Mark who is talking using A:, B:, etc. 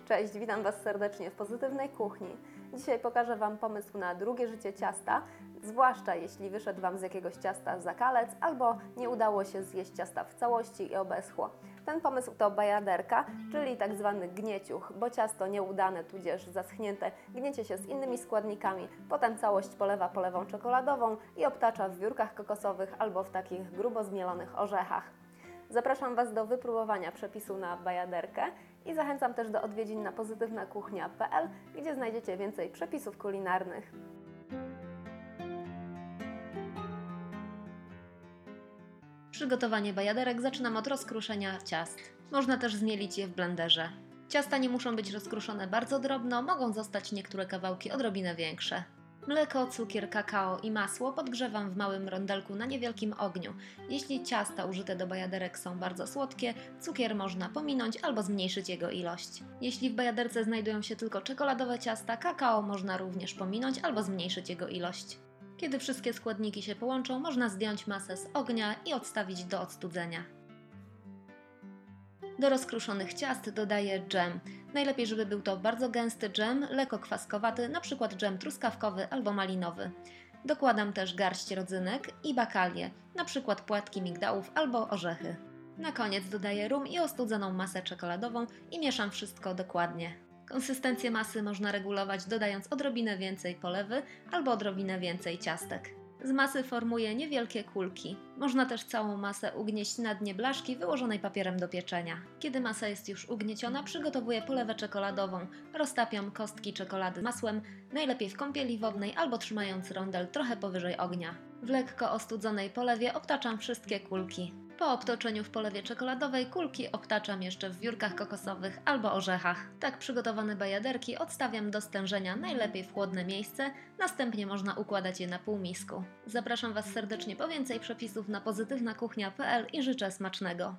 A: Cześć, witam Was serdecznie w Pozytywnej Kuchni. Dzisiaj pokażę Wam pomysł na drugie życie ciasta, zwłaszcza jeśli wyszedł Wam z jakiegoś ciasta zakalec albo nie udało się zjeść ciasta w całości i obeschło. Ten pomysł to bajaderka, czyli tak zwany gnieciuch, bo ciasto nieudane tudzież zaschnięte gniecie się z innymi składnikami, potem całość polewa polewą czekoladową i obtacza w wiórkach kokosowych albo w takich grubo zmielonych orzechach. Zapraszam Was do wypróbowania przepisu na bajaderkę i zachęcam też do odwiedzin na pozytywnakuchnia.pl, gdzie znajdziecie więcej przepisów kulinarnych. Przygotowanie bajaderek zaczynam od rozkruszenia ciast. Można też zmielić je w blenderze. Ciasta nie muszą być rozkruszone bardzo drobno, mogą zostać niektóre kawałki odrobinę większe. Mleko, cukier, kakao i masło podgrzewam w małym rondelku na niewielkim ogniu. Jeśli ciasta użyte do bajaderek są bardzo słodkie, cukier można pominąć albo zmniejszyć jego ilość. Jeśli w bajaderce znajdują się tylko czekoladowe ciasta, kakao można również pominąć albo zmniejszyć jego ilość. Kiedy wszystkie składniki się połączą, można zdjąć masę z ognia i odstawić do odstudzenia. Do rozkruszonych ciast dodaję dżem. Najlepiej, żeby był to bardzo gęsty dżem, lekko kwaskowaty, np. dżem truskawkowy albo malinowy. Dokładam też garść rodzynek i bakalię, np. płatki migdałów albo orzechy. Na koniec dodaję rum i ostudzoną masę czekoladową i mieszam wszystko dokładnie. Konsystencję masy można regulować dodając odrobinę więcej polewy albo odrobinę więcej ciastek. Z masy formuję niewielkie kulki. Można też całą masę ugnieść na dnie blaszki wyłożonej papierem do pieczenia. Kiedy masa jest już ugnieciona, przygotowuję polewę czekoladową. Roztapiam kostki czekolady z masłem, najlepiej w kąpieli wodnej albo trzymając rondel trochę powyżej ognia. W lekko ostudzonej polewie obtaczam wszystkie kulki. Po obtoczeniu w polewie czekoladowej kulki obtaczam jeszcze w wiórkach kokosowych albo orzechach. Tak przygotowane bajaderki odstawiam do stężenia, najlepiej w chłodne miejsce, następnie można układać je na półmisku. Zapraszam Was serdecznie po więcej przepisów na pozytywnakuchnia.pl i życzę smacznego.